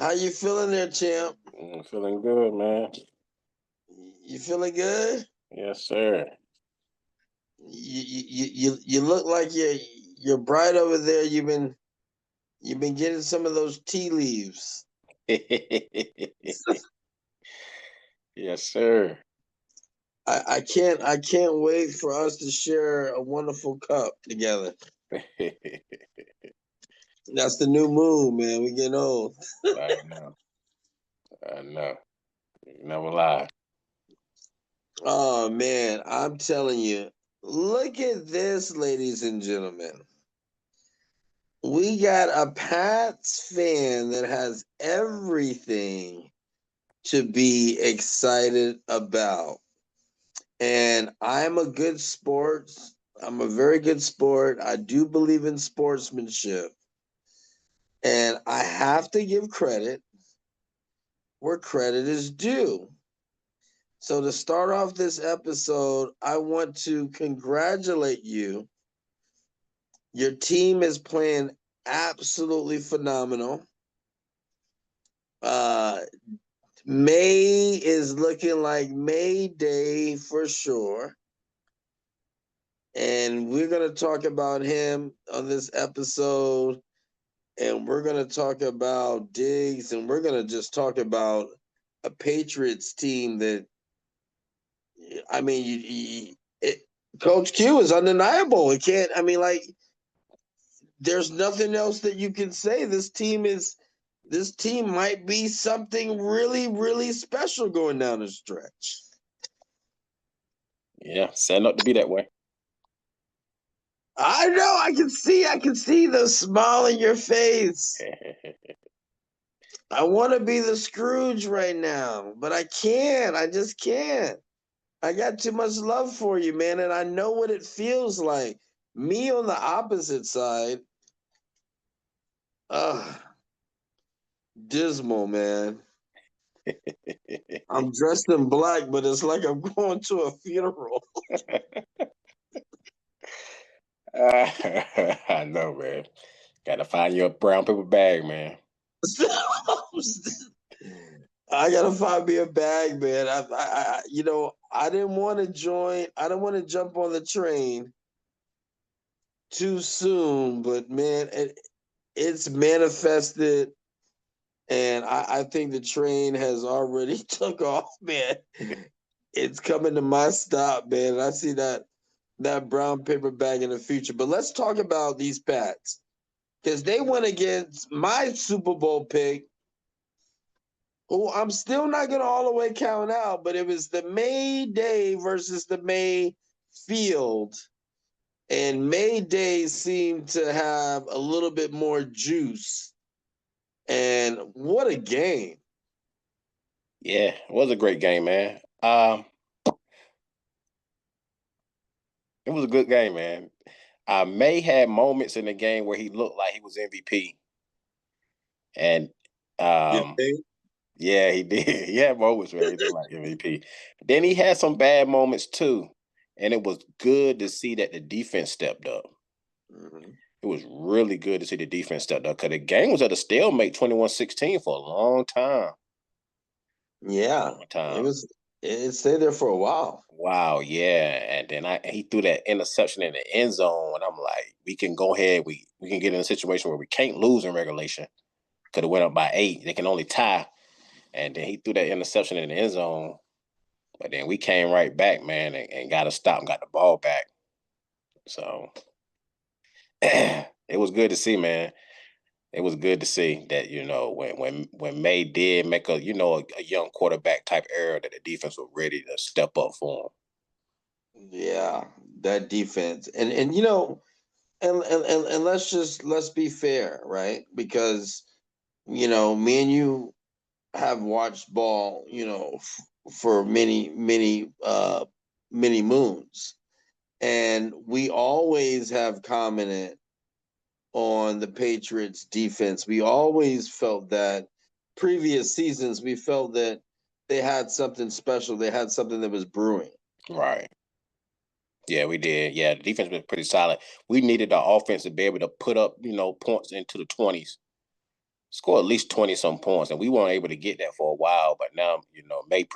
How you feeling there, champ? Feeling good, man. You feeling good? Yes, sir. You look like you're bright over there. You've been getting some of those tea leaves. Yes, sir. I can't wait for us to share a wonderful cup together. That's the new mood, man. We getting old. I know. I know. You never lie. Oh man, I'm telling you. Look at this, ladies and gentlemen. We got a Pats fan that has everything to be excited about. And I'm a good sports. I'm a very good sport. I do believe in sportsmanship. And I have to give credit where credit is due. So to start off this episode, I want to congratulate you. Your team is playing absolutely phenomenal. Uh, May is looking like May Day for sure. And we're going to talk about him on this episode. And we're going to talk about Diggs. And we're going to just talk about a Patriots team that, I mean, Coach Q is undeniable. It can't, I mean, like, there's nothing else that you can say. This team might be something really, really special going down the stretch. Yeah, setting up to be that way. I know. I can see the smile in your face. I want to be the Scrooge right now, but I can't. I just can't. I got too much love for you, man, and I know what it feels like. Me on the opposite side, dismal, man. I'm dressed in black, but it's like I'm going to a funeral. I know, man. Gotta find you a brown paper bag, man. I gotta find me a bag, man. I didn't want to join. I don't want to jump on the train too soon, but man, it's manifested, and I think the train has already took off, man. It's coming to my stop, man. And I see that brown paper bag in the future. But let's talk about these Pats because they went against my Super Bowl pick, who I'm still not gonna all the way count out, but it was the May Day versus the May Field. And May Day seemed to have a little bit more juice. And what a game. Yeah, it was a great game, man. It was a good game, man. May had moments in the game where he looked like he was MVP. And yeah, he did. He had moments where he looked like MVP. Then he had some bad moments too. And it was good to see that the defense stepped up. Mm-hmm. It was really good to see the defense stepped up because the game was at a stalemate 21-16 for a long time. Yeah. It stayed there for a while. Wow, yeah. And then he threw that interception in the end zone. And I'm like, we can go ahead. We can get in a situation where we can't lose in regulation. Could have went up by 8. They can only tie. And then he threw that interception in the end zone. But then we came right back, man, and got a stop and got the ball back. So it was good to see, man. It was good to see that, when May did make a young quarterback type error, that the defense was ready to step up for him. Yeah, that defense. And let's be fair, right? Because me and you have watched ball, for many moons. And we always have commented on the Patriots defense. We always felt that previous seasons, we felt that they had something special. They had something that was brewing. Right. Yeah, we did. Yeah, the defense was pretty solid. We needed the offense to be able to put up, points into the 20s. score at least 20 some points, and we weren't able to get that for a while. But now, make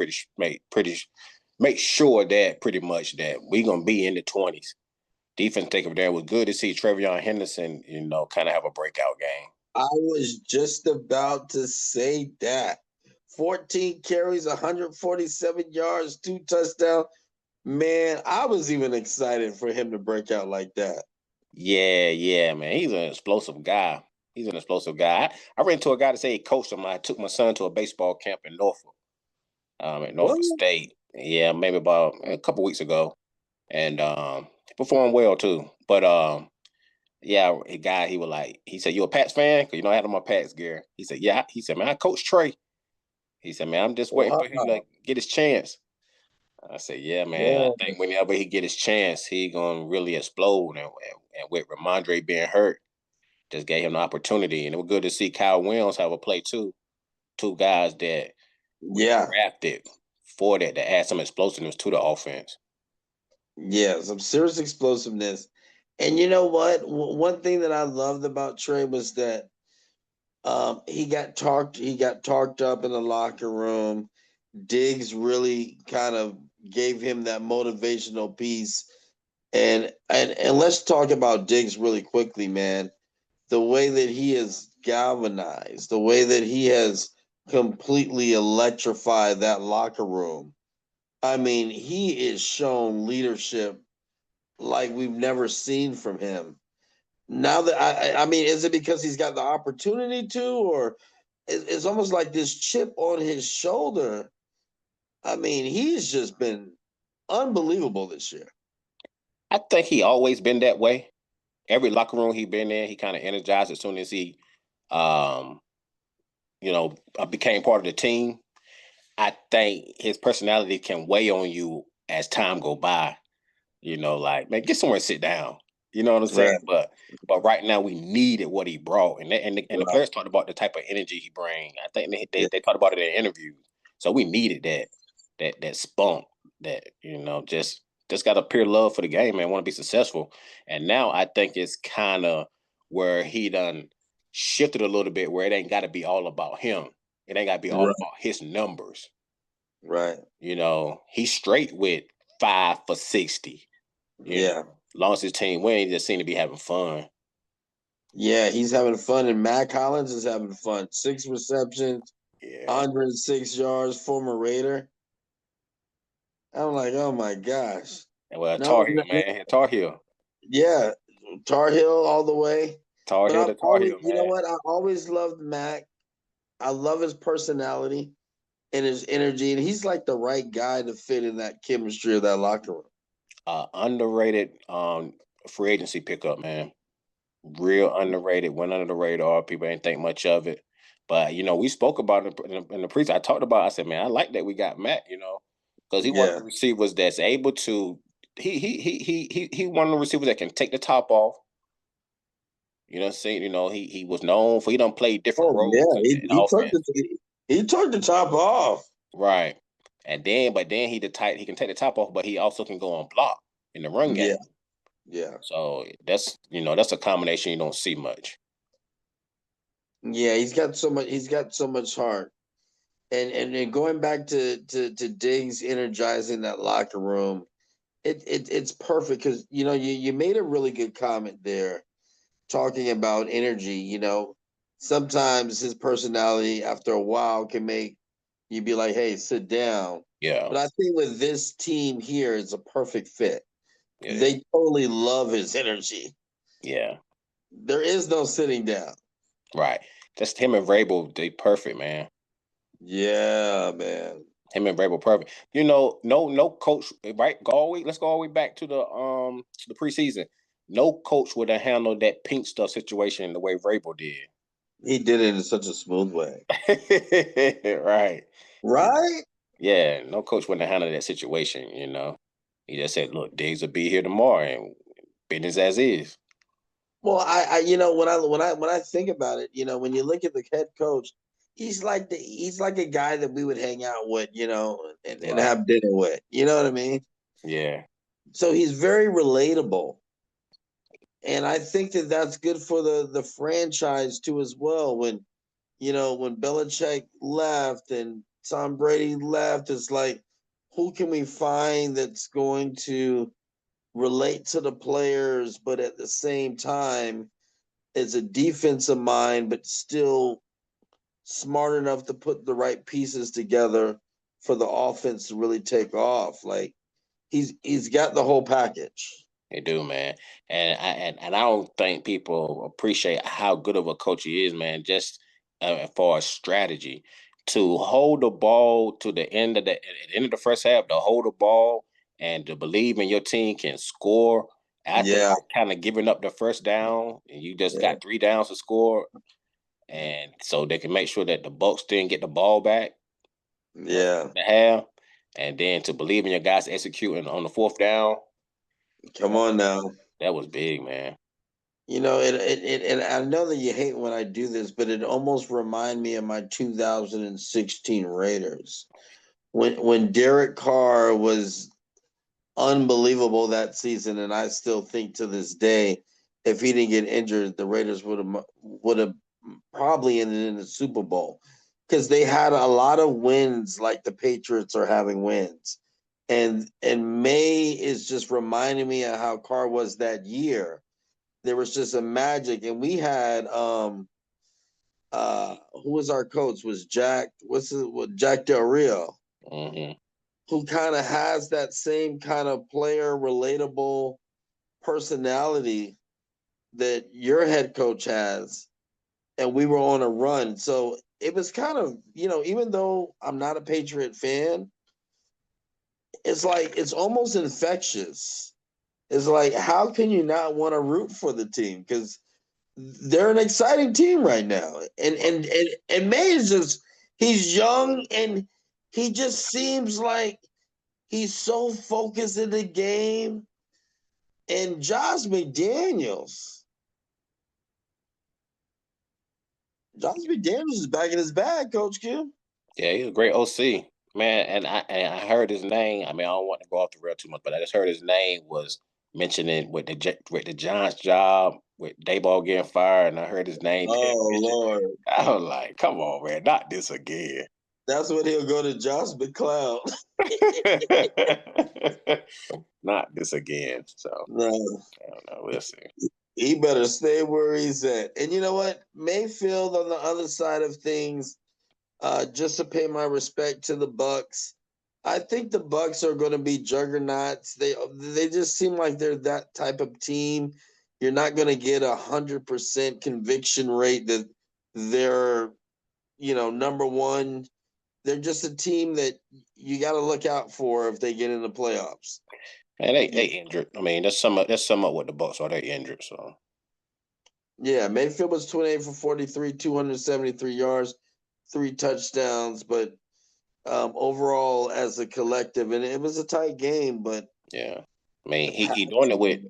sure that pretty much that we're gonna be in the 20s. Defense take over there. It was good to see Trevion Henderson, kind of have a breakout game. I was just about to say that. 14 carries, 147 yards, 2 touchdowns. Man, I was even excited for him to break out like that. Yeah, man. He's an explosive guy. I ran into a guy to say he coached him. I took my son to a baseball camp in Norfolk, at Norfolk State. Yeah, maybe about a couple weeks ago, and he performed well too. But yeah, a guy he said, "You a Pats fan?" Because I had on my Pats gear. He said, "Yeah." He said, "Man, I coach Trey." He said, "Man, I'm just waiting for him to get his chance." I said, "Yeah, man. I think whenever he get his chance, he gonna really explode." And with Ramondre being hurt, just gave him the opportunity, and it was good to see Kyle Williams have a play too. Two guys that we drafted for that add some explosiveness to the offense. Yeah, some serious explosiveness. And you know what? One thing that I loved about Trey was that he got talked up in the locker room. Diggs really kind of gave him that motivational piece. And let's talk about Diggs really quickly, man. The way that he is galvanized, the way that he has completely electrified that locker room. I mean, he is shown leadership like we've never seen from him. Now that I mean, is it because he's got the opportunity to, or it's almost like this chip on his shoulder? I mean, he's just been unbelievable this year. I think he always been that way. Every locker room he been in, he kind of energized as soon as he, um, became part of the team. I think his personality can weigh on you as time go by. Like, man, get somewhere and sit down. You know what I'm saying? Right, But right now we needed what he brought, and the right. players talked about the type of energy he bring. I think Yeah, they talked about it in interviews. So we needed that spunk that just got a pure love for the game, man. Want to be successful, and now I think it's kind of where he done shifted a little bit, where it ain't got to be all about him. It ain't got to be all right, about his numbers. right. He's straight with 5 for 60. Yeah, Long as his team win, he just seem to be having fun. yeah. He's having fun, and Matt Collins is having fun. 6 receptions, Yeah. 106 yards, former Raider. I'm like, oh my gosh. Well, No, Tar Heel, man. Tar Heel. yeah, Tar Heel all the way. Tar But Heel I've to Tar always, Heel, you know man. what? I always loved Mac. I love his personality and his energy, and he's like the right guy to fit in that chemistry of that locker room. Underrated free agency pickup, man. Real underrated, went under the radar. People ain't think much of it. But we spoke about it in the pre. I talked about. I said, man, I like that we got Matt. Because he one of Yeah. the receivers that's able to. He one of the receivers that can take the top off. You know what I'm saying? He was known for he done played different Oh roles yeah, in offense. he took the top off. Right. But then he can take the top off, but he also can go on block in the run Yeah, game. yeah, So that's a combination you don't see much. yeah. He's got so much heart. And then going back to Diggs energizing that locker room, it's perfect because you made a really good comment there talking about energy. Sometimes his personality after a while can make you be like, hey, sit down. Yeah. But I think with this team here, it's a perfect fit. Yeah. They totally love his energy. Yeah. There is no sitting down. Right. Just him and Vrabel, they perfect, man. Yeah, man. Him and Vrabel perfect. No coach, right? Let's go all the way back to the preseason. No coach would have handled that pink stuff situation the way Vrabel did. He did it in such a smooth way. Right. Right? Yeah, no coach wouldn't have handled that situation. He just said, look, Diggs will be here tomorrow and business as is. Well, when I think about it, when you look at the head coach, he's like a guy that we would hang out with, and Right. have dinner with. You know what I mean? Yeah. So he's very relatable. And I think that that's good for the franchise too as well. When when Belichick left and Tom Brady left, it's like, who can we find that's going to relate to the players, but at the same time is a defensive mind, but still smart enough to put the right pieces together for the offense to really take off. Like he's got the whole package. They do, man. And I don't think people appreciate how good of a coach he is, man. Just for a strategy to hold the ball to the end of at the end of the first half, to hold the ball and to believe in your team can score after Yeah, like kind of giving up the first down, and you just yeah, got 3 downs to score, and so they can make sure that the Bucks didn't get the ball back yeah. the half, and then to believe in your guys executing on the fourth down. Come That on was now. that was big, man. And I know that you hate when I do this, but it almost remind me of my 2016 Raiders when Derek Carr was unbelievable that season, and I still think to this day, if he didn't get injured, the Raiders would have probably ended in the Super Bowl because they had a lot of wins, like the Patriots are having wins, and May is just reminding me of how Carr was that year. There was just a magic, and we had who was our coach was Jack Jack Del Rio, Hmm. who kind of has that same kind of player relatable personality that your head coach has, and we were on a run. So it was kind of, even though I'm not a Patriot fan, it's like it's almost infectious. It's like, how can you not want to root for the team? Because they're an exciting team right now. And May is just he's young and he just seems like he's so focused in the game. And Josh McDaniels is back in his bag, Coach Kim. Yeah, he's a great OC, man. And I heard his name. I mean, I don't want to go off the rail too much, but I just heard his name was mentioning with with the Giants job with Dayball getting fired, and I heard his name being Oh mentioned. Lord. I was like, come on, man, not this again. That's when he'll go to Josh McCloud. Not this again. So No, I don't know. We'll see. he better stay where he's at. And you know what? Mayfield on the other side of things, just to pay my respect to the Bucks. I think the Bucks are going to be juggernauts. They just seem like they're that type of team. You're not going to get 100% conviction rate that they're number one. They're just a team that you got to look out for if they get in the playoffs. And they injured. I mean, that's some up what the Bucks are. They injured. So Yeah, Mayfield was 28 for 43, 273 yards, 3 touchdowns, but overall as a collective, and it was a tight game, but yeah, I mean, he doing it with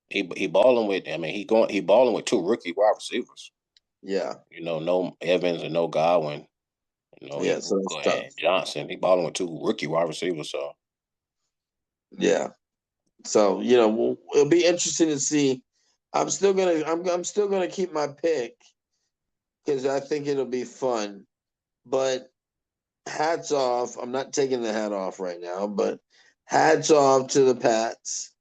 he balling with. I mean, he balling with 2 rookie wide receivers. yeah, No Evans and no Godwin. yeah, so it's Ibuka tough. and Johnson. He balling with 2 rookie wide receivers. So Yeah, so it'll be interesting to see. I'm still gonna keep my pick because I think it'll be fun. But hats off. I'm not taking the hat off right now, but hats off to the Pats.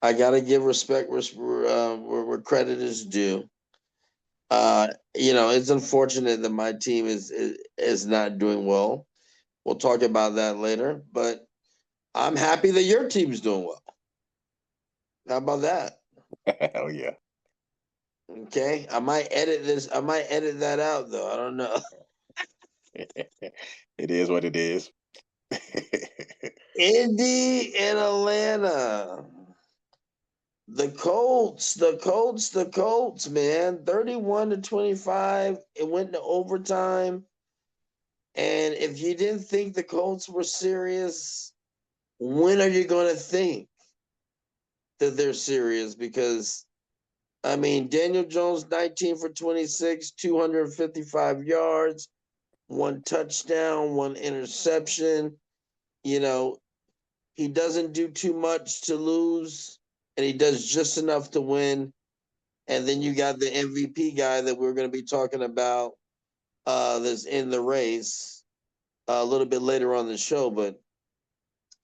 I gotta give respect where credit is due. It's unfortunate that my team is not doing well. We'll talk about that later, but I'm happy that your team's doing well. How about that? hell yeah, Okay, I might edit this. I might edit that out though. I don't know. it is what it is. Indy and Atlanta. The Colts, man. 31-25. It went to overtime. And if you didn't think the Colts were serious, when are you going to think that they're serious? Because, I mean, Daniel Jones, 19 for 26, 255 yards, 1 touchdown, 1 interception. You know, he doesn't do too much to lose, and he does just enough to win. And then you got the MVP guy that we're going to be talking about. that's in the race a little bit later on the show. But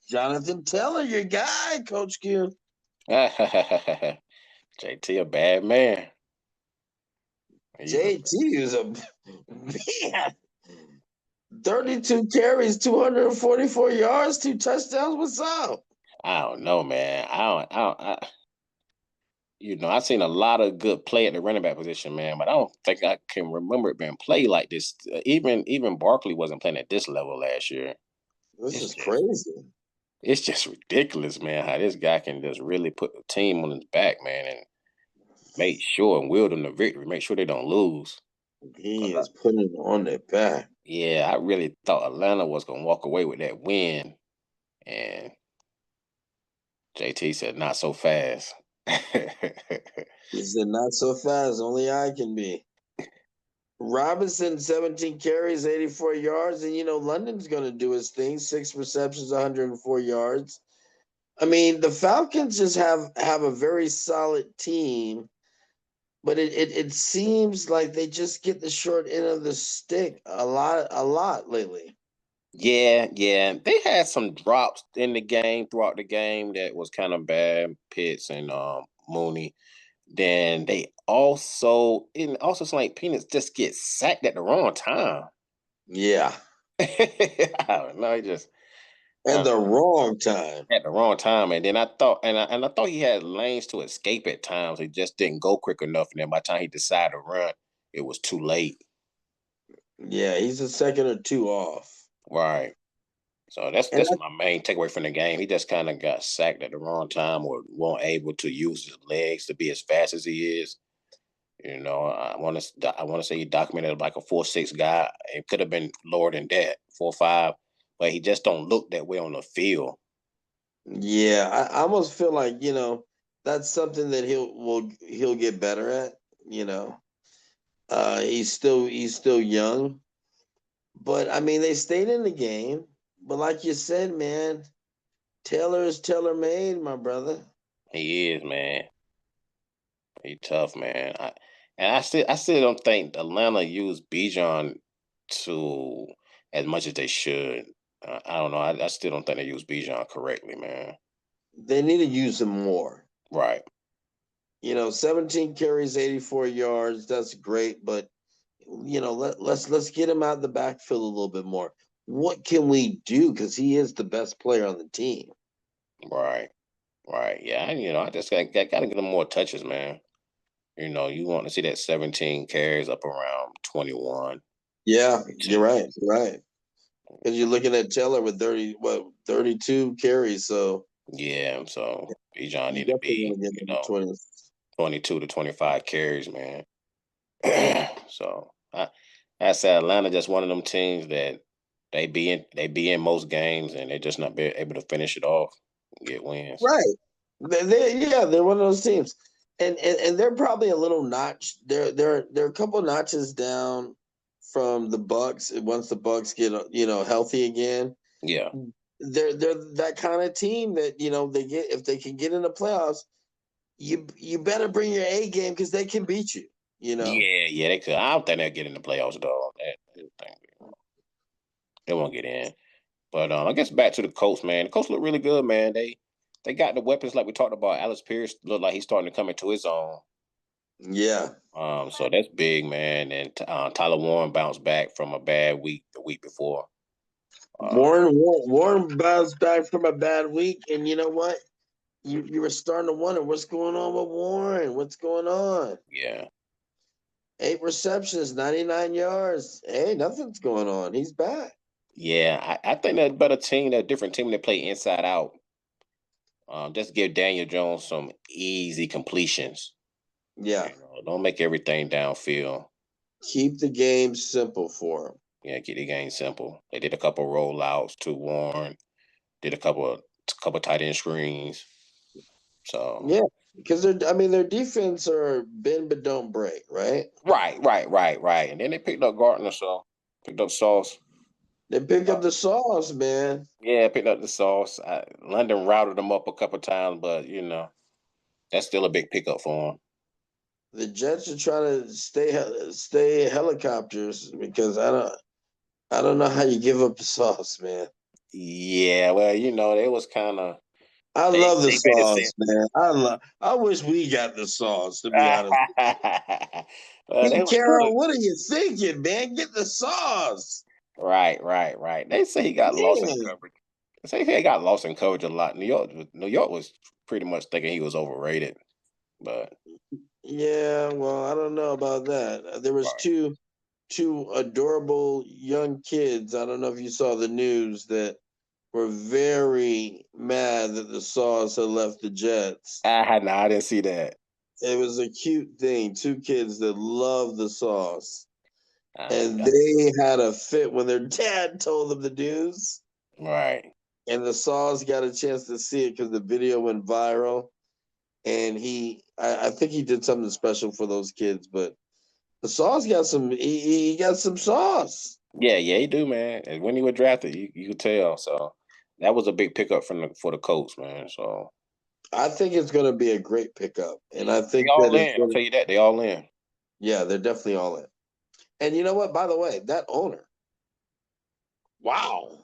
Jonathan Taylor, your guy, Coach Q. JT, a bad man. He's a JT is a man. 32 carries, 244 yards, 2 touchdowns. What's up? I don't know, man. I've seen a lot of good play at the running back position, man, but I don't think I can remember it being played like this. Even Barkley wasn't playing at this level last year. This It's is just crazy. it's just ridiculous, man, how this guy can just really put the team on his back, man, and make sure and will them the victory, make sure they don't lose. He 'Cause is putting it on their back. I really thought Atlanta was gonna walk away with that win, and JT said not so fast. He said, not so fast. Only I can be. Robinson, 17 carries, 84 yards. And, London's going to do his thing. 6 receptions, 104 yards. I mean, the Falcons just have a very solid team, but it seems like they just get the short end of the stick a lot lately. Yeah, they had some drops in the game throughout the game that was kind of bad. Pitts and Mooney. Then they also St. Peanuts just get sacked at the wrong time. Yeah. I don't know, he just At uh, the wrong time. at the wrong time. And then I thought he had lanes to escape at times. He just didn't go quick enough. And then by the time he decided to run, it was too late. Yeah, he's a second or two off. Right. So that's And that's my main takeaway from the game. He just kind of got sacked at the wrong time, or weren't able to use his legs to be as fast as he is. I want to say he documented like a 4.6 guy. It could have been lower than that, 4.5, but he just don't look that way on the field. yeah, I almost feel like, that's something that he'll get better at, you know. He's still young, but I mean they stayed in the game. But like you said, man, Taylor is tailor made, my brother. He is, man. He tough, man. I still don't think Atlanta used Bijan to as much as they should. I don't know. I still don't think they use Bijan correctly, man. They need to use him more. Right. 17 carries, 84 yards. That's great, but let's get him out of the backfield a little bit more. What can we do? Because he is the best player on the team. Right. Right. Yeah. I just got to get him more touches, man. You want to see that 17 carries up around 21, Yeah, you're 22. right. You're right. Because you're looking at Taylor with 32 carries. So Yeah. So Bijan you need to definitely be, want to get them 20. 22 to 25 carries, man. So I said Atlanta just one of them teams that they be in most games and they just not be able to finish it off, and get wins. Right. They're one of those teams. And they're probably a little notch. They're a couple notches down from the Bucks. Once the Bucks get healthy again, Yeah. they're that kind of team that they get, if they can get in the playoffs, you better bring your A game because they can beat you. Yeah, they could. I don't think they'll get in the playoffs though. They won't get in. But I guess back to the Colts, man. The Colts look really good, man. They got the weapons like we talked about. Alex Pierce looked like he's starting to come into his own. Yeah. So that's big, man. And Tyler Warren bounced back from a bad week the week before. Warren bounced back from a bad week, and you know what? You were starting to wonder what's going on with Warren. What's going on? Yeah, 8 receptions, 99 yards. Hey, nothing's going on. He's back. yeah. I think that better team, that different team that play inside out. Just give Daniel Jones some easy completions. Yeah. Don't make everything downfield. Keep the game simple for him. Yeah, keep the game simple. They did a couple rollouts to Warren. Did a couple tight end screens. So Yeah. Because their defense are bend but don't break, right? right. And then they picked up Gardner, so picked up Sauce. They pick Uh, up the sauce, man. yeah, picked up the Sauce. London routed them up a couple times, but that's still a big pickup for him. The Jets are trying to stay helicopters because I don't know how you give up the sauce, man. Yeah, well, they was kind of I they love the they made it seem. sauce, man. I wish we got the sauce, to be honest. They Pete was good. Carroll, what are you thinking, man? Get the sauce. Right. They say he got lost in Man. coverage. They say he got lost in coverage a lot. New York was pretty much thinking he was overrated, but Yeah, well, I don't know about that. There was right. two adorable young kids. I don't know if you saw the news that were very mad that the sauce had left the Jets. I didn't see that. It was a cute thing. Two kids that love the sauce. I, And I, they had a fit when their dad told them the news. right. And the sauce got a chance to see it because the video went viral. And I think he did something special for those kids, but the sauce got he got some sauce. Yeah, he do, man. And when he was drafted, you could tell. So that was a big pickup for the Colts, man. So I think it's going to be a great pickup, and I they think that all it's in. I'll going to, tell you that they all in. yeah, they're definitely all in. And you know what? By the way, that owner, wow,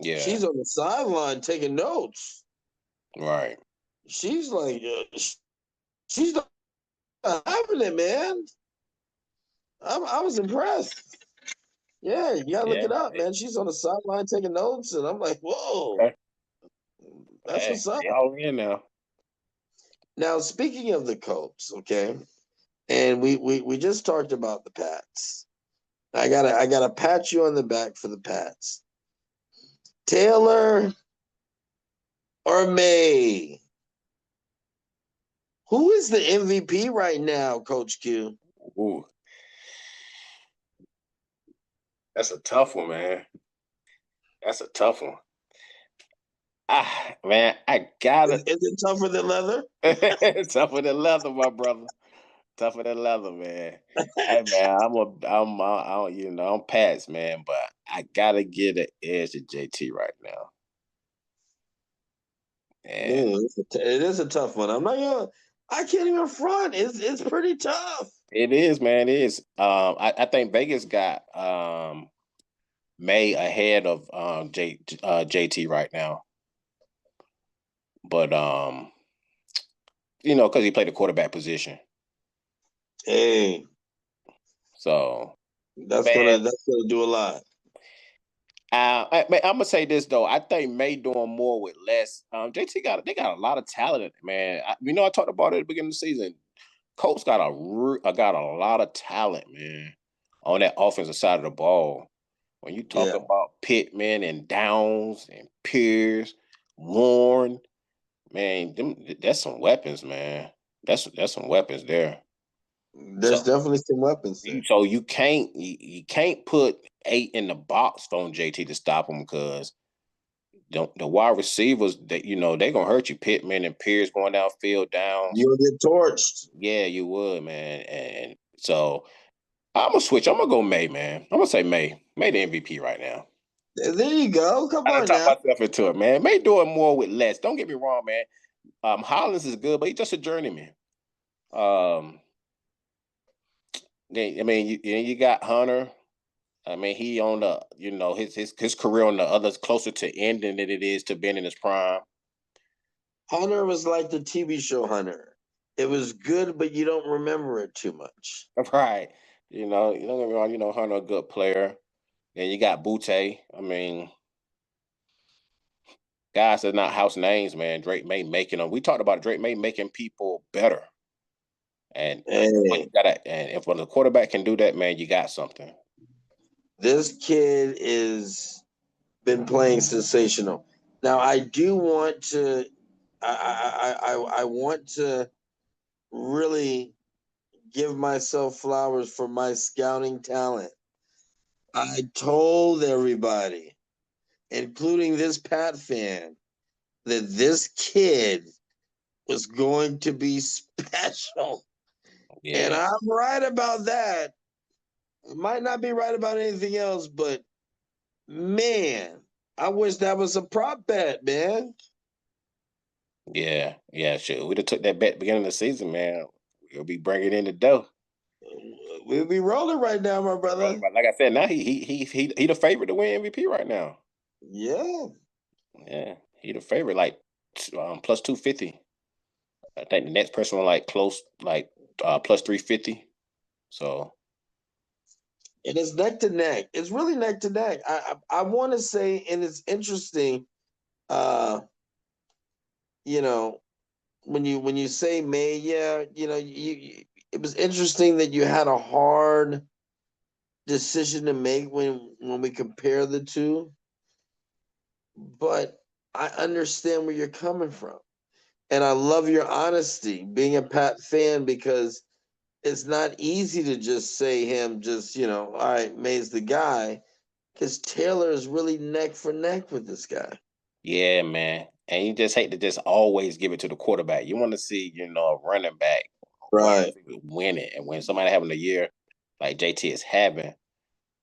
Yeah, she's on the sideline taking notes. right. She's like, she's not having it, man. I was impressed. Yeah, you gotta look Yeah. it up, man. She's on the sideline taking notes, and I'm like, whoa, Okay. that's Hey, what's up. they all in now. Now, speaking of the Colts, okay, and we just talked about the Pats. I gotta pat you on the back for the Pats. Taylor or May? Who is the MVP right now, Coach Q? Ooh, that's a tough one, man. That's a tough one. Man, I Is, gotta is it tougher than leather? tougher than leather, my brother. Tougher than leather, man. Hey, man, I'm Pats, man, but I gotta get an edge to JT right now. And It is a tough one. I'm not gonna. I can't even front. It's pretty tough. it is, man. It is. I think Vegas got May ahead of JT right now, but because he played the quarterback position. Hey, So, that's man, gonna do a lot. I'm gonna say this though. I think May doing more with less. JT they got a lot of talent, man. I talked about it at the beginning of the season. Colts got a lot of talent, man, on that offensive side of the ball. When you talk Yeah, about Pittman and Downs and Pierce, Warren, man, that's some weapons, man. That's some weapons there. there's So definitely some weapons there. you can't put 8 in the box on JT to stop him because the wide receivers that they're gonna hurt you. Pittman and Pierce going downfield Downs. You'll get torched. Yeah, you would, man. And so I'm gonna switch. I'm gonna go May, man. I'm gonna say May. May the MVP right now. There you go. Come I done on talk now. myself into it, man. May doing more with less. Don't get me wrong, man. Hollins is good, but he's just a journeyman. Um, you got Hunter. I mean, he on the his career on the other closer to ending than it is to being in his prime. Hunter was like the TV show Hunter. It was good, but you don't remember it too much. Right. You don't get me wrong, Hunter a good player. Then you got Butte. I mean, guys that's not house names, man. Drake May making them. We talked about Drake May making people better. And when Hey, you gotta and if when the quarterback can do that, man, you got something. this kid is been playing sensational. Now I do want to I want to really give myself flowers for my scouting talent. I told everybody, including this Pat fan, that this kid was going to be special. And Yeah. I'm right about that. I might not be right about anything else, but man, I wish that was a prop bet, man. Yeah. Yeah, sure. We'd have took that bet beginning of the season, man. He'll be bringing in the dough. We'll be rolling right now, my brother. Like I said, now he the favorite to win MVP right now. Yeah. Yeah, he the favorite, like plus 250. I think the next person was like close, like plus 350. So, and it's neck to neck. It's really neck to neck. I want to say, and it's interesting. You know, when you say May, yeah, it was interesting that you had a hard decision to make when we compare the two. But I understand where you're coming from. And I love your honesty, being a Pat fan, because it's not easy to just say him, just, all right, May's the guy, because Taylor is really neck for neck with this guy. Yeah, man. And you just hate to just always give it to the quarterback. You want to see, a running back win it. And when somebody having a year like JT is having,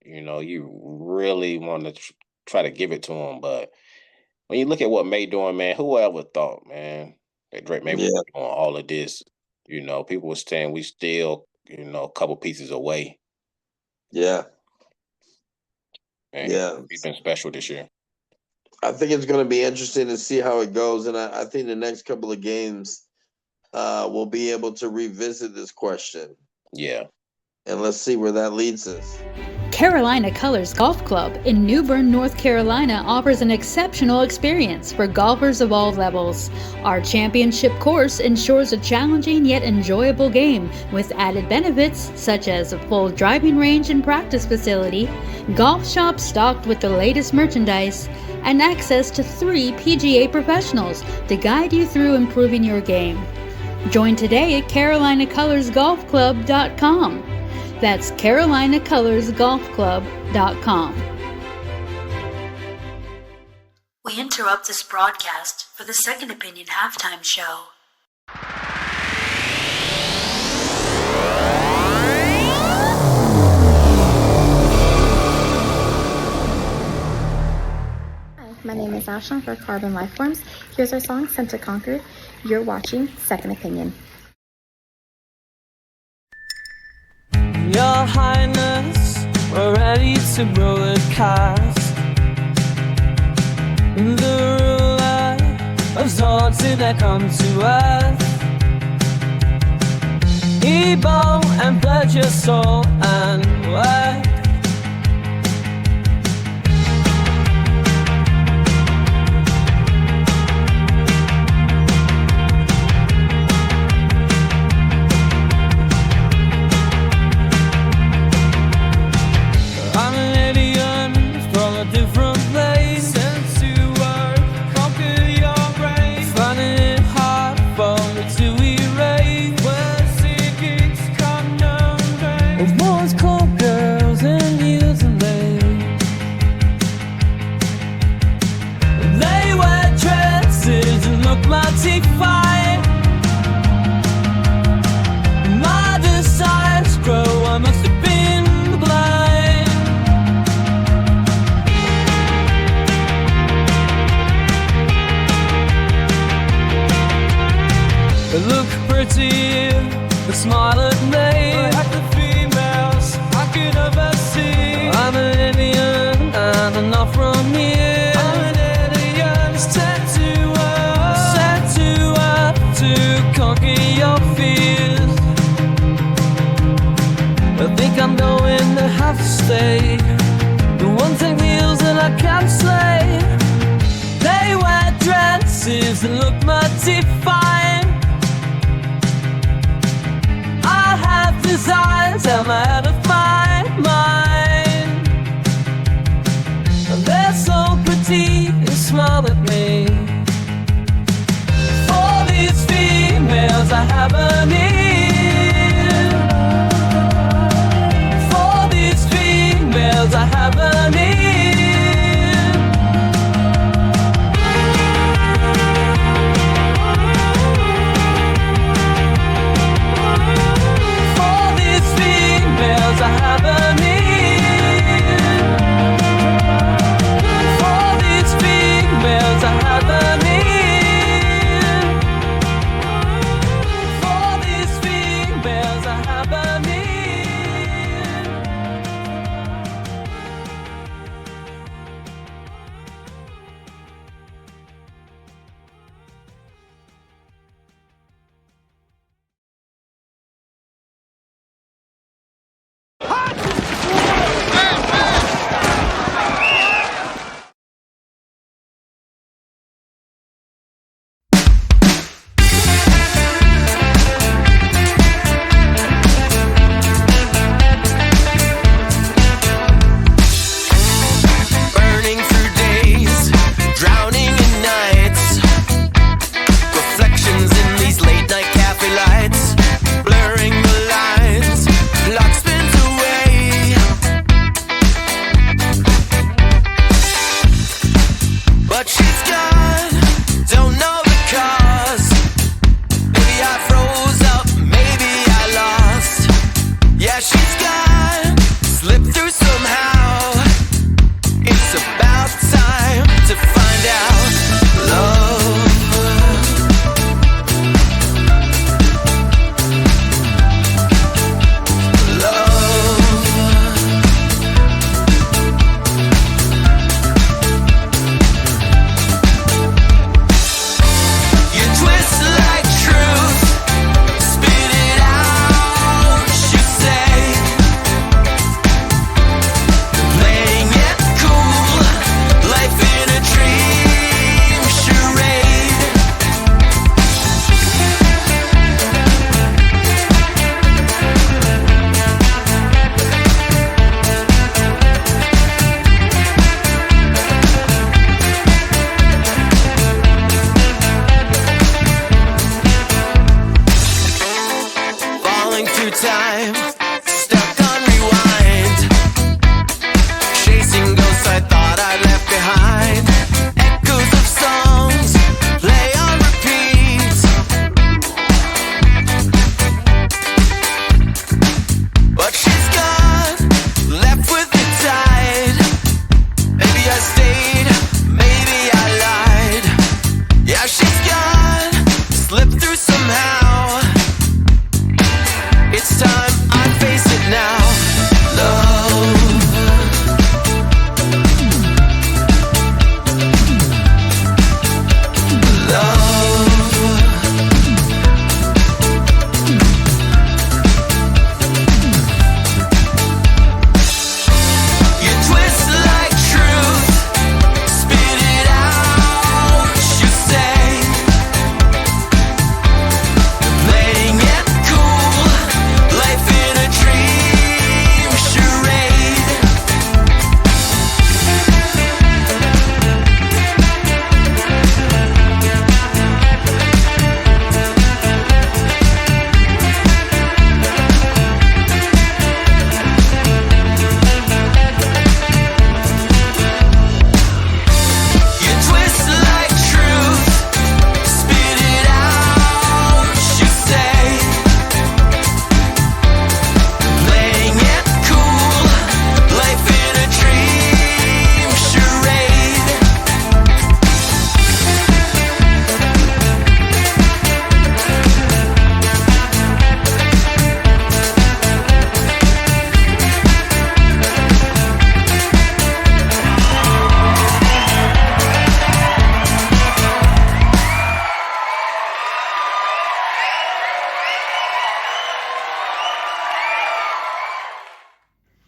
you really want to try to give it to him. But when you look at what May doing, man, whoever thought, man, that Drake May was doing all of this? People were saying we still, a couple pieces away. Yeah. And he's been special this year. I think it's going to be interesting to see how it goes. And I think the next couple of games we'll be able to revisit this question. Yeah. And let's see where that leads us. Carolina Colors Golf Club in New Bern, North Carolina offers an exceptional experience for golfers of all levels. Our championship course ensures a challenging yet enjoyable game with added benefits such as a full driving range and practice facility, golf shops stocked with the latest merchandise, and access to 3 PGA professionals to guide you through improving your game. Join today at CarolinaColorsGolfClub.com. That's CarolinaColorsGolfClub.com. We interrupt this broadcast for the Second Opinion halftime show. Hi, my name is Ashlyn for Carbon Lifeforms. Here's our song, Sent to Conquer. You're watching Second Opinion. Your Highness, we're ready to broadcast. The ruler of Zord till they come to earth. He bow and pledge your soul and work. My desires grow, I must have been blind. They look pretty, they smile at me, like the females I could ever see. I'm an Indian and I'm not from here. I'm an alien set to conquer your fears. I think I'm going to have to stay. The one thing feels that I can't slay. They wear dresses and look mighty fine. I have desires, I'm out of my mind. They're so pretty and smile at me. These females I have a need. For these females I have a need. For these females I have a need. For these females I have a need.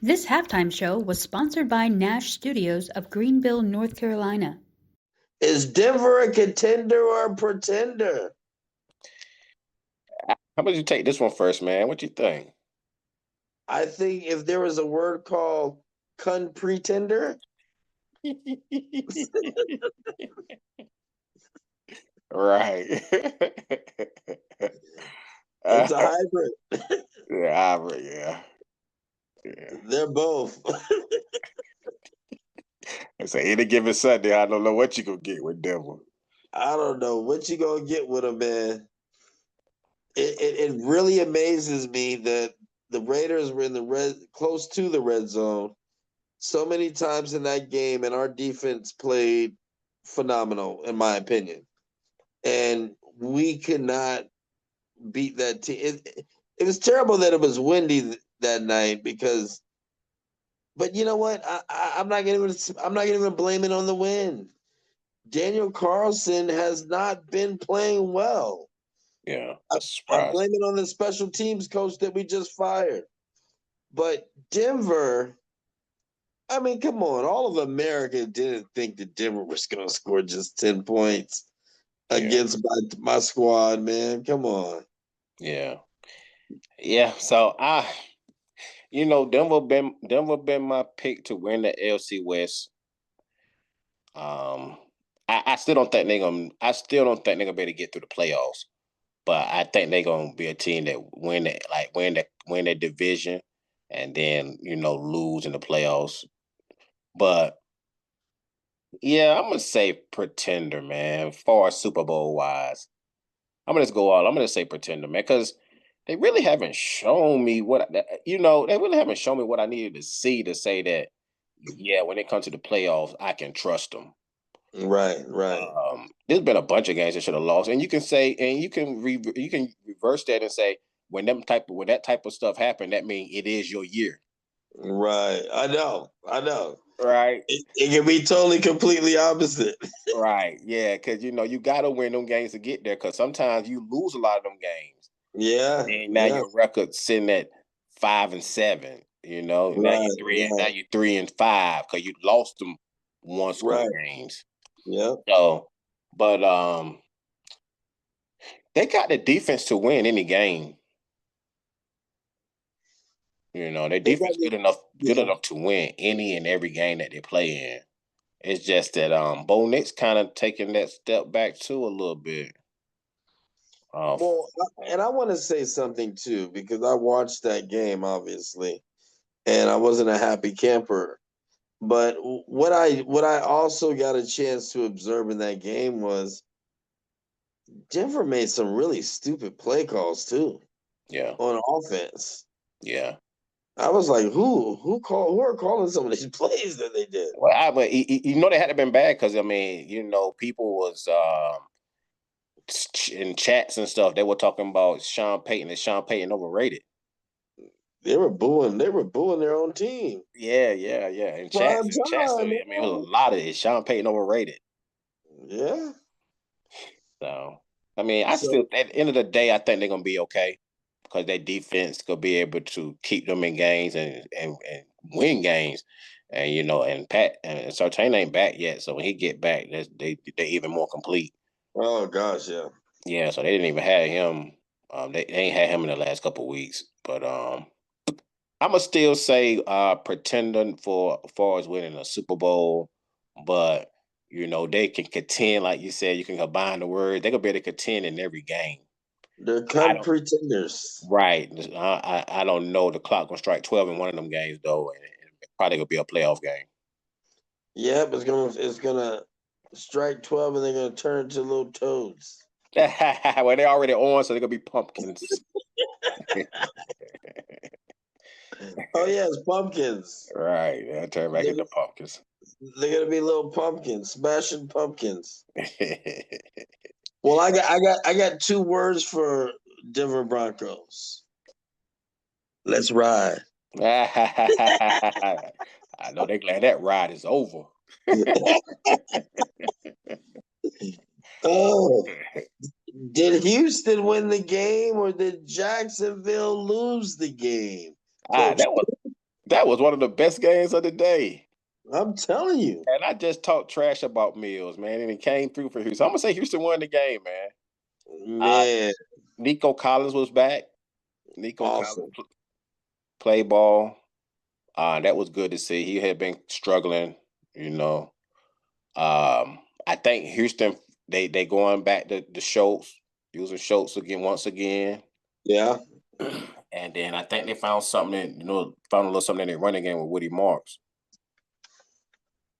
This halftime show was sponsored by Nash Studios of Greenville, North Carolina. Is Denver a contender or a pretender? How about you take this one first, man? What you think? I think if there was a word called pretender, Right. it's a hybrid. Yeah. They're both. I say any given Sunday, I don't know what you gonna get with Denver. I don't know what you gonna get with them, man. It really amazes me that the Raiders were in the close to the red zone so many times in that game, and our defense played phenomenal, in my opinion. And we could not beat that team. It was terrible that it was windy that night because. But you know what? I'm not gonna blame it on the wind. Daniel Carlson has not been playing well. Yeah, that's a I surprise. blame it on the special teams coach that we just fired. But Denver, I mean, come on. All of America didn't think that Denver was going to score just 10 points against my squad, man. Come on. Yeah. So Denver been my pick to win the AFC West. I still don't think they're gonna be able to get through the playoffs. But I think they're gonna be a team that win the division and then, lose in the playoffs. But yeah, I'm gonna say pretender, man, far as Super Bowl wise. I'm gonna say pretender, man, because they really haven't shown me they really haven't shown me what I needed to see to say that, yeah, when it comes to the playoffs, I can trust them. Right. There's been a bunch of games that should have lost, and you can reverse that and say when that type of stuff happened, that means it is your year. Right. I know. Right. It can be totally, completely opposite. Right. Yeah, because you gotta win them games to get there. Because sometimes you lose a lot of them games. Yeah. And now your record's sitting at 5-7. Now you're 3-5 because you lost them one score games. Yeah. So, but they got the defense to win any game. Their defense good enough to win any and every game that they play in. It's just that Bo Nix kind of taking that step back too a little bit. Well, and I want to say something too, because I watched that game, obviously, and I wasn't a happy camper. But what I also got a chance to observe in that game was Denver made some really stupid play calls too. Yeah. On offense. Yeah. I was like, who are calling some of these plays that they did? Well, they had to been bad because people was in chats and stuff. They were talking about Sean Payton overrated. They were booing their own team. Yeah. In chats, it was a lot of it. Sean Payton overrated. Yeah. So I still at the end of the day, I think they're gonna be okay because their defense could be able to keep them in games and win games. And and Surtain ain't back yet, so when he get back, they even more complete. Oh gosh, yeah. Yeah, so they didn't even have him. They ain't had him in the last couple of weeks. But I'ma still say pretending for as far as winning a Super Bowl, but they can contend, like you said, you can combine the words. They're gonna be able to contend in every game. They're pretenders. Right. I don't know. The clock gonna strike 12 in one of them games though, and it probably gonna be a playoff game. Yeah, but it's gonna strike 12 and they're gonna turn into little toads. Well, they're already on, so they're gonna be pumpkins. Oh yeah, it's pumpkins. Right. They'll turn back into pumpkins. They're gonna be little pumpkins, smashing pumpkins. Well, I got 2 words for Denver Broncos. Let's ride. I know they're glad that ride is over. Oh, did Houston win the game or did Jacksonville lose the game? That That was one of the best games of the day. I'm telling you. And I just talked trash about Mills, man, and it came through for Houston. I'm gonna say Houston won the game, man. Man, Nico Collins was back. Nico awesome. Collins played ball. That was good to see. He had been struggling, you know. I think Houston they going back to the Schultz, using Schultz once again. Yeah. And then I think they found something, found a little something in their running game with Woody Marks.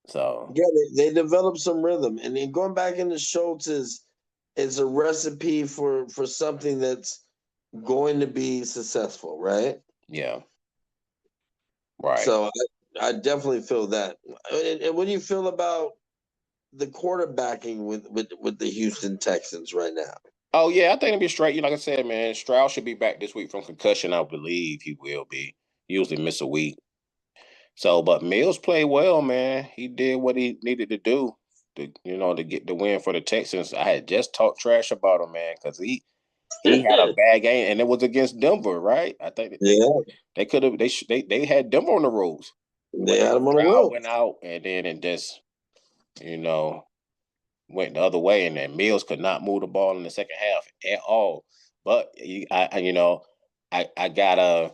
So yeah, they developed some rhythm, and then going back into Schultz is a recipe for something that's going to be successful, right? yeah, right. So I definitely feel that. And what do you feel about the quarterbacking with the Houston Texans right now? Oh yeah, I think it'll be straight. Like I said, man, Stroud should be back this week from concussion. I believe he will be. He usually miss a week. So, but Mills played well, man. He did what he needed to do to get the win for the Texans. I had just talked trash about him, man, because he had a bad game, and it was against Denver, right? I think they could have they had Denver on the ropes. They had him on the Stroud road. went out, and then it just went the other way, and then Mills could not move the ball in the second half at all. But I gotta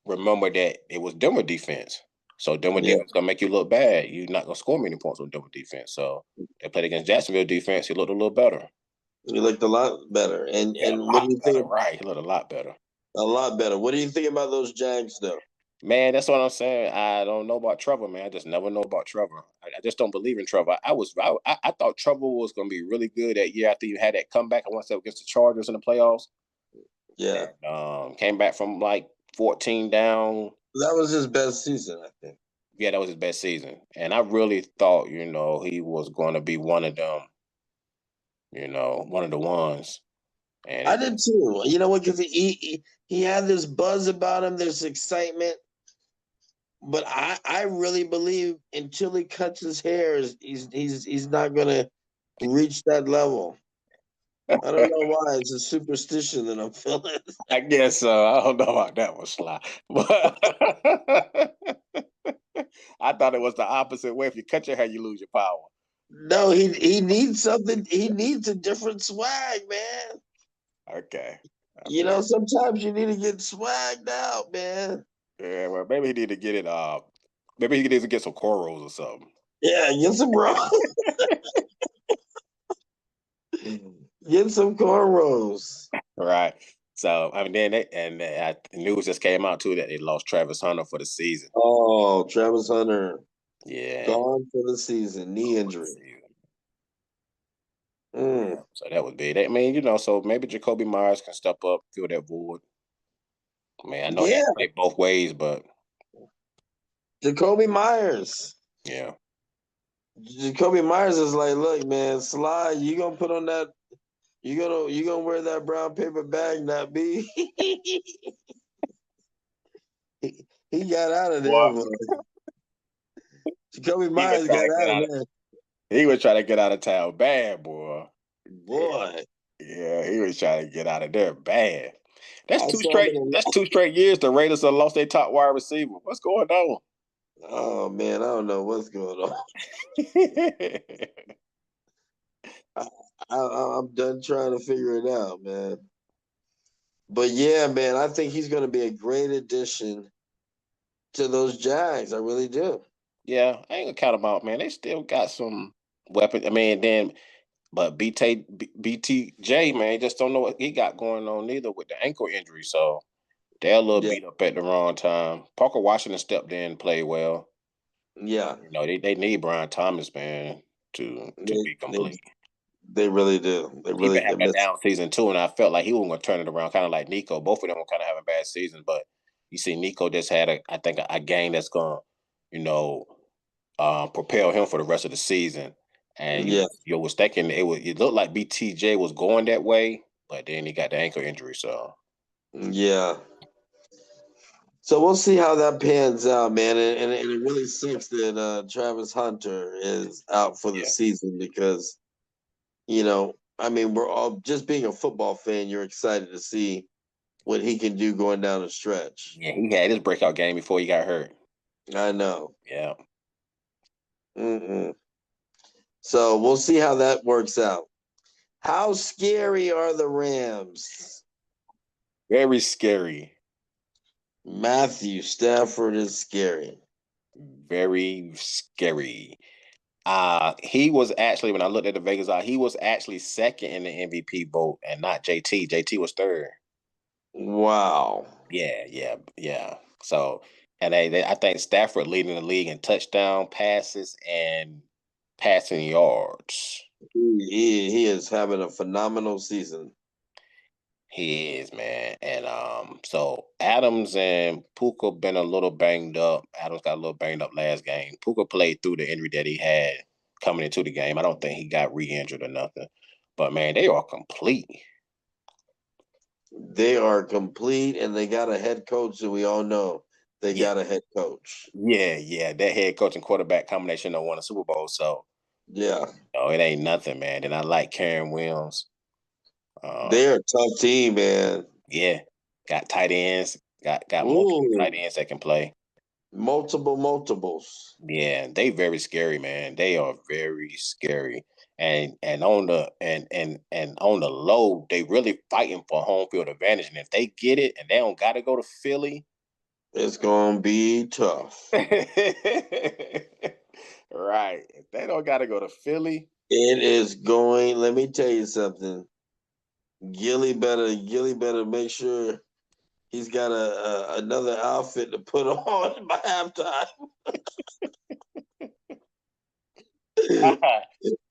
remember that it was Denver defense. So Denver defense gonna make you look bad. You're not gonna score many points on Denver defense. So they played against Jacksonville defense. He looked a little better. He looked a lot better. And Yeah, what do you think? Right, he looked a lot better. A lot better. What do you think about those Jags, though? Man, that's what I'm saying. I don't know about Trevor, man. I just never know about Trevor. I just don't believe in Trevor. I thought Trevor was going to be really good that year after you had that comeback. I want to say against the Chargers in the playoffs. Yeah, and, came back from like 14 down. that was his best season, I think. Yeah, that was his best season, and I really thought he was going to be one of them. One of the ones. And I did too. You know what? Because he had this buzz about him, this excitement. But I really believe until he cuts his hair, he's not gonna reach that level. I don't know why. It's a superstition that I'm feeling. I guess so. I don't know about that one, Sly. But I thought it was the opposite way. If you cut your hair, you lose your power. No, he needs something. He needs a different swag, man. Okay. Sometimes you need to get swagged out, man. Yeah, well, maybe he need to get it. Maybe he needs to get some cornrows or something. Yeah, get some get some cornrows. Right. So I mean, then the news just came out too that they lost Travis Hunter for the season. Oh, Travis Hunter. Yeah. Gone for the season, knee injury. Yeah, so that would be. I mean, so maybe Jacoby Myers can step up, fill that void. I mean, I know they play both ways, but Jacoby Myers. Yeah. Jacoby Myers is like, look, man, Sly, you gonna put on that, you gonna wear that brown paper bag, not me. he got out of there, boy. Jacoby Myers got out of there. He was trying to get out of town bad, boy. Boy. Yeah, he was trying to get out of there bad. That's two straight years the Raiders have lost their top wide receiver. What's going on? Oh man, I don't know what's going on. I'm done trying to figure it out, man. But yeah, man, I think he's going to be a great addition to those Jags. I really do. Yeah, I ain't gonna count them out, man. They still got some weapons. I mean, but BTJ, man, just don't know what he got going on neither with the ankle injury. So they're a little beat up at the wrong time. Parker Washington stepped in and played well. Yeah. They need Brian Thomas, man, to be complete. They really do. They really had a down season too, and I felt like he was going to turn it around, kind of like Nico. Both of them were kind of having bad seasons, but you see, Nico just had a game that's going to, propel him for the rest of the season. And you was thinking it looked like BTJ was going that way, but then he got the ankle injury. So yeah. So we'll see how that pans out, man. And it really sucks that Travis Hunter is out for the season because, I mean, we're all just being a football fan. You're excited to see what he can do going down the stretch. Yeah, he had his breakout game before he got hurt. I know. Yeah. So we'll see how that works out. How scary are the Rams? Very scary. Matthew Stafford is scary. Very scary. He was actually, when I looked at the Vegas odds, he was actually second in the MVP vote and not JT. JT was third. Wow. Yeah. So, and I think Stafford leading the league in touchdown passes and passing yards. He is having a phenomenal season. He is, man. And so Adams and Puka been a little banged up. Adams got a little banged up last game. Puka played through the injury that he had coming into the game. I don't think he got re-injured or nothing. But man, they are complete. They are complete, and they got a head coach that we all know. They got a head coach. Yeah. That head coach and quarterback combination don't won a Super Bowl. So yeah. No, it ain't nothing, man. And I like Karen Williams. They're a tough team, man. Yeah. Got tight ends. Got multiple tight ends that can play. Multiples. Yeah, they very scary, man. They are very scary. And on the on the low, they really fighting for home field advantage. And if they get it and they don't gotta go to Philly, it's gonna be tough. Right. If they don't gotta go to Philly. It is going, let me tell you something. Gilly better make sure he's got another outfit to put on by halftime.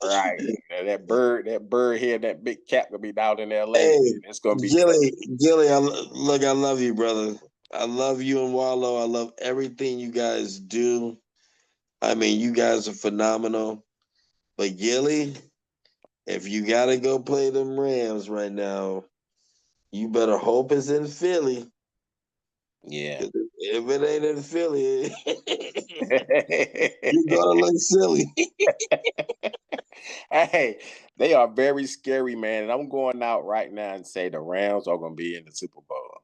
Right. That bird here, that big cap gonna be down in LA. Hey, it's gonna be Gilly, I love you, brother. I love you and Wallow. I love everything you guys do. I mean, you guys are phenomenal. But Gilly, if you gotta go play them Rams right now, you better hope it's in Philly. Yeah. If it ain't in Philly, you're gonna look silly. Hey, they are very scary, man. And I'm going out right now and say the Rams are gonna be in the Super Bowl.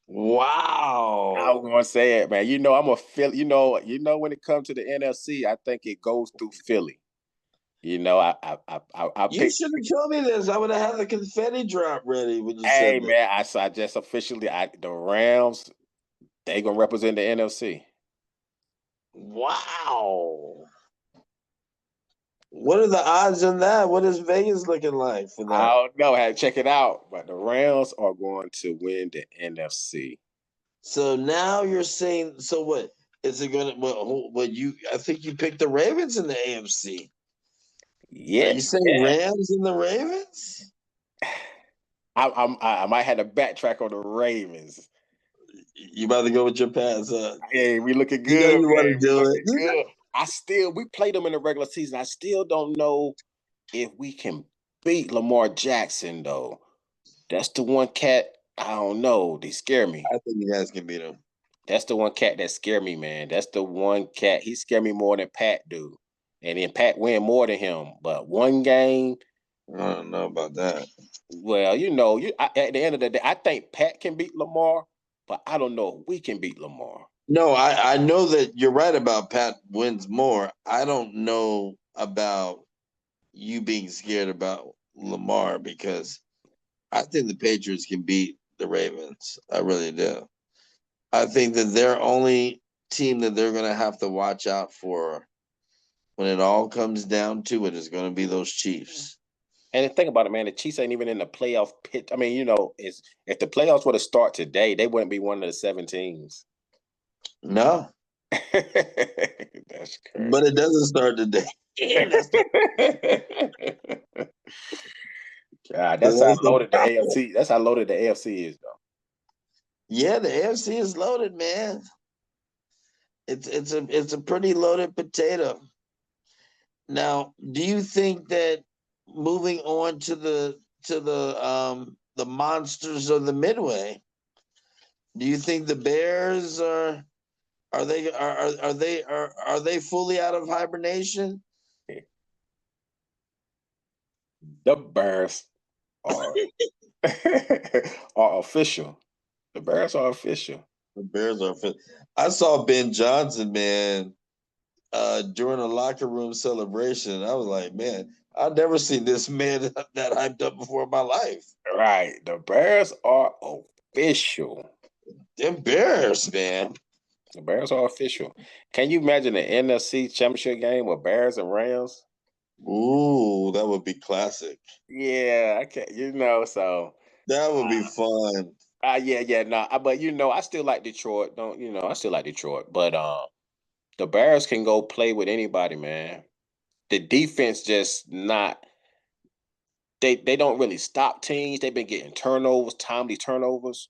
Wow. I'm gonna say it, man. You know, I'm a Philly. You know, when it comes to the NFC, I think it goes through Philly. You know, I You should have told me this. I would have had the confetti drop ready when you Hey, said man, I just officially the Rams, they gonna represent the NFC. Wow. What are the odds on that? What is Vegas looking like for that? I don't know. I had to check it out, but the Rams are going to win the NFC. So now you're saying, so what? Is it going to, I think you picked the Ravens in the AFC. Yeah. Are you saying Rams and the Ravens? I might have to backtrack on the Ravens. You about to go with your pass, huh? Hey, we looking good. You know you want to do it. Good. We played them in the regular season. I still don't know if we can beat Lamar Jackson, though. That's the one cat, I don't know. They scare me. I think you guys can beat him. That's the one cat that scare me, man. That's the one cat. He scare me more than Pat do. And then Pat win more than him. But one game. I don't know about that. Well, at the end of the day, I think Pat can beat Lamar, but I don't know if we can beat Lamar. No, I know that you're right about Pat wins more. I don't know about you being scared about Lamar because I think the Patriots can beat the Ravens. I really do. I think that their only team that they're going to have to watch out for when it all comes down to it is going to be those Chiefs. And think about it, man. The Chiefs ain't even in the playoff pit. I mean, if the playoffs were to start today, they wouldn't be one of the 7 teams. No. That's crazy. But it doesn't start today. God, that's how loaded the AFC. That's how loaded the AFC is, though. Yeah, the AFC is loaded, man. It's a pretty loaded potato. Now, do you think that moving on to the monsters of the Midway, do you think the Bears are they fully out of hibernation? The Bears are are official. The Bears are official. The Bears are. I saw Ben Johnson, man, during a locker room celebration. I was like, man, I've never seen this man that hyped up before in my life. Right. The Bears are official. Them Bears, man. The Bears are official. Can you imagine the NFC Championship game with Bears and Rams? Ooh, that would be classic. Yeah, I can't. So That would be fun. but I still like Detroit. I still like Detroit, but the Bears can go play with anybody, man. The defense just not. They don't really stop teams. They've been getting turnovers, timely turnovers.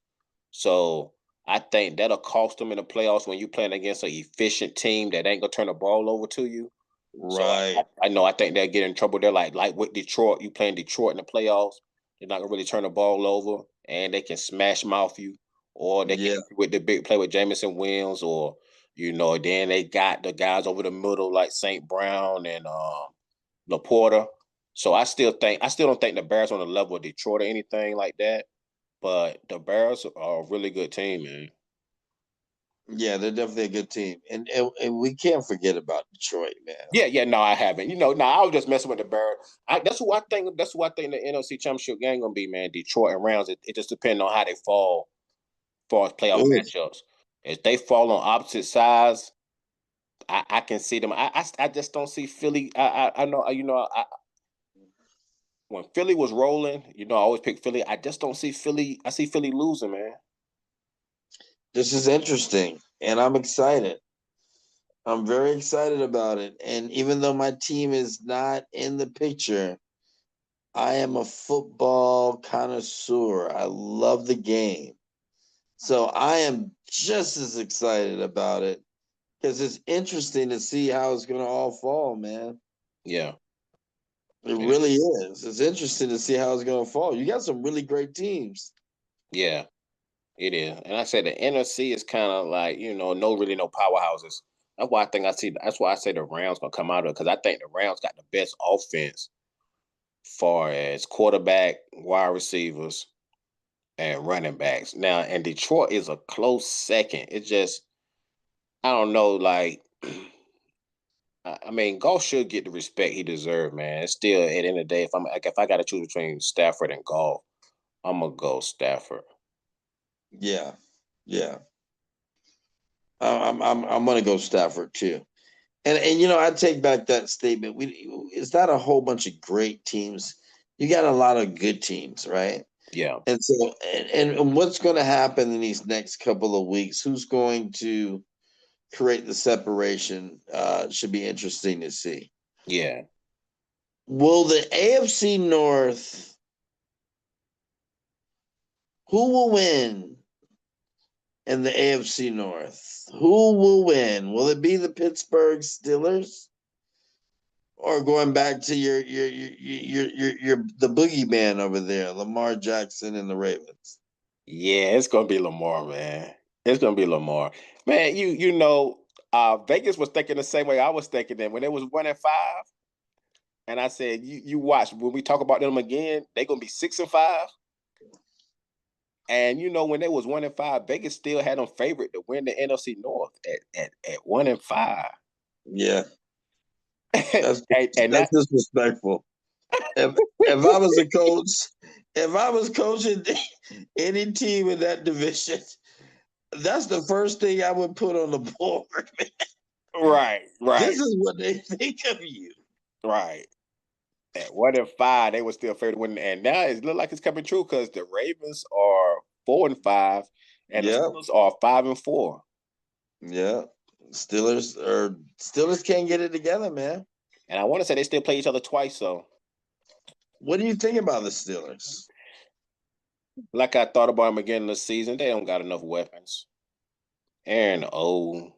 So I think that'll cost them in the playoffs when you're playing against an efficient team that ain't gonna turn the ball over to you. Right. So I know I think they'll get in trouble. They're like with Detroit, you playing Detroit in the playoffs. They're not gonna really turn the ball over, and they can smash mouth you, or they can with the big play with Jamison Williams, or then they got the guys over the middle like St. Brown and Laporta. So I still don't think the Bears are on the level of Detroit or anything like that. But the Bears are a really good team, man. Yeah, they're definitely a good team, and we can't forget about Detroit, man. Yeah, no, I haven't. I was just messing with the Bears. That's who I think the NFC Championship game gonna be, man. Detroit and Rams. It just depends on how they fall as far as playoff matchups. If they fall on opposite sides, I can see them. I just don't see Philly. I know when Philly was rolling, I always pick Philly. I just don't see Philly. I see Philly losing, man. This is interesting, and I'm excited. I'm very excited about it. And even though my team is not in the picture, I am a football connoisseur. I love the game. So I am just as excited about it because it's interesting to see how it's going to all fall, man. Yeah. It really is. It's interesting to see how it's going to fall. You got some really great teams. Yeah, it is. And I said the NFC is kind of like, no powerhouses. That's why I say the Rams gonna come out of it, because I think the Rams got the best offense far as quarterback, wide receivers, and running backs. Now, and Detroit is a close second. It's just, I don't know, like, I mean, Goff should get the respect he deserves, man. It's still, at the end of the day, if I got to choose between Stafford and Goff, I'm gonna go Stafford. Yeah. I'm gonna go Stafford too. And I take back that statement. It's not a whole bunch of great teams. You got a lot of good teams, right? Yeah. And so, and what's going to happen in these next couple of weeks? Who's going to create the separation? Should be interesting to see. Yeah. Will the AFC North? Who will win in the AFC North? Who will win? Will it be the Pittsburgh Steelers, or going back to your the boogeyman over there, Lamar Jackson and the Ravens? Yeah, it's gonna be Lamar, man. It's gonna be Lamar, man. Vegas was thinking the same way I was thinking. Then when it was 1-5, and I said, you watch when we talk about them again, they're gonna be 6-5. And when they was 1-5, Vegas still had them favorite to win the NFC North at 1-5. Yeah, that's that's disrespectful. If I was a coach, if I was coaching any team in that division, that's the first thing I would put on the board. Right. This is what they think of you. Right. At 1-5, they were still favored to win, and now it looks like it's coming true because the Ravens are 4-5, and the Steelers are 5-4. Yeah, Steelers can't get it together, man. And I want to say they still play each other twice. So, what do you think about the Steelers? Like I thought about them again this season, they don't got enough weapons. Aaron Does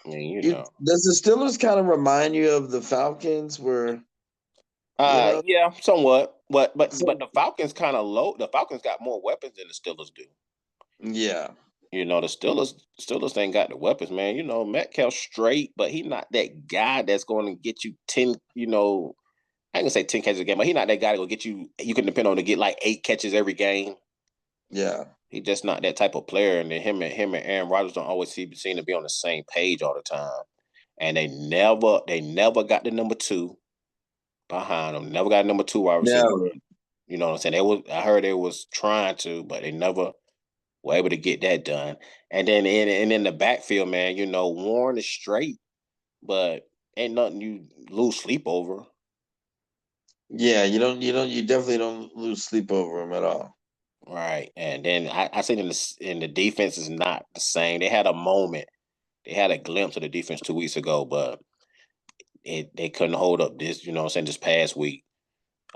the Steelers kind of remind you of the Falcons, where? Yeah, somewhat. But the Falcons kind of low. The Falcons got more weapons than the Steelers do. Yeah. The Steelers ain't got the weapons, man. Metcalf straight, but he's not that guy that's going to get you 10, I ain't gonna say 10 catches a game, but he's not that guy to go get you. You can depend on to get like 8 catches every game. Yeah. He's just not that type of player. And then him and Aaron Rodgers don't always seem to be on the same page all the time. And they never got the number 2 behind them. Never got a number 2 wide receiver. Never. You know what I'm saying? I heard they was trying to, but they never were able to get that done. And then in the backfield, man, you know, Warren is straight, but ain't nothing you lose sleep over. Yeah, you definitely don't lose sleep over him at all. Right. And then I said in the defense is not the same. They had a moment. They had a glimpse of the defense 2 weeks ago, but they couldn't hold up this, you know what I'm saying, this past week.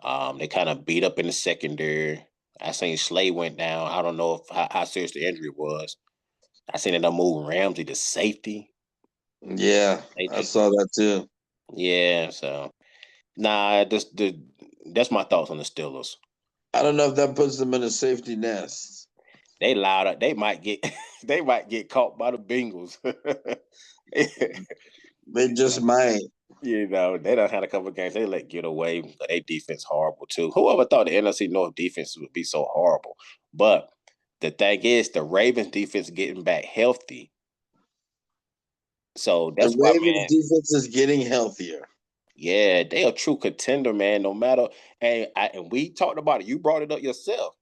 They kind of beat up in the secondary. I seen Slay went down. I don't know how serious the injury was. I seen them move Ramsey to safety. Yeah, I saw that too. Yeah, so that's my thoughts on the Steelers. I don't know if that puts them in a safety nest. They loud. They might get caught by the Bengals. They just might. You know, they done had a couple of games they let get away, but their defense horrible too. Whoever thought the NFC North defense would be so horrible? But the thing is, the Ravens defense getting back healthy. So that's the why, Ravens man, defense is getting healthier. Yeah, they a true contender, man. No matter, and we talked about it. You brought it up yourself.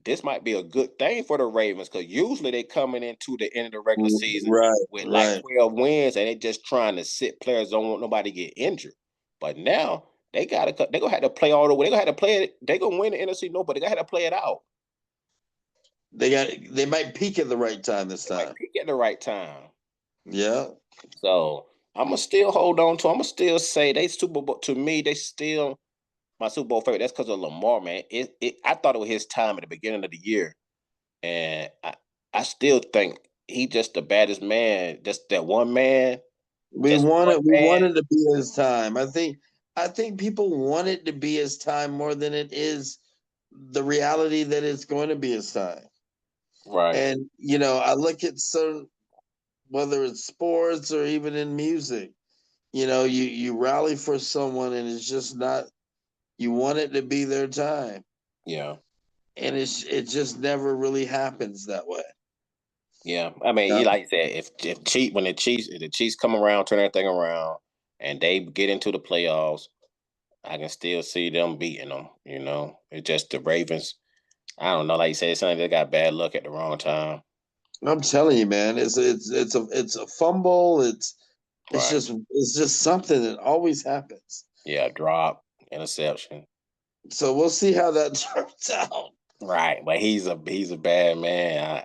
This might be a good thing for the Ravens because usually they coming into the end of the regular season with like 12 wins and they just trying to sit players, don't want nobody to get injured. But now they gonna have to play all the way. They gonna have to play it. They gonna win the NFC North, but they gotta have to play it out. They might peak at the right time this time. Might peak at the right time. Yeah. So I'm gonna still hold on to. I'm gonna still say they Super Bowl to me. They still my Super Bowl favorite. That's because of Lamar, man. I thought it was his time at the beginning of the year, and I still think he just the baddest man. Just that one man. We wanted to be his time. I think people want it to be his time more than it is the reality that it's going to be his time. Right. And you know, I look at whether it's sports or even in music, you know, you rally for someone and it's just not. You want it to be their time. Yeah. And it just never really happens that way. Yeah. I mean, you like you said, when the Chiefs come around, turn everything around, and they get into the playoffs, I can still see them beating them, you know. It's just the Ravens. I don't know, like you said, something they got bad luck at the wrong time. I'm telling you, man, it's a fumble, it's just something that always happens. Yeah, drop. Interception. So we'll see how that turns out. Right, but he's a bad man.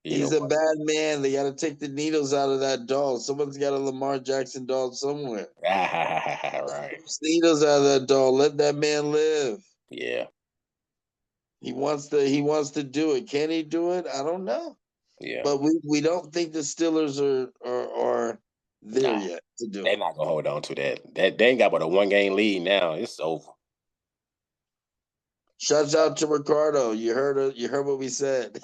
He's a bad man. They got to take the needles out of that doll. Someone's got a Lamar Jackson doll somewhere. Right. Needles out of that doll. Let that man live. Yeah. He wants to do it. Can he do it? I don't know. Yeah. But we don't think the Steelers are there yet to do it. They're not gonna hold on to that. They ain't got but a 1-game lead now. It's over. Shouts out to Ricardo. You heard what we said.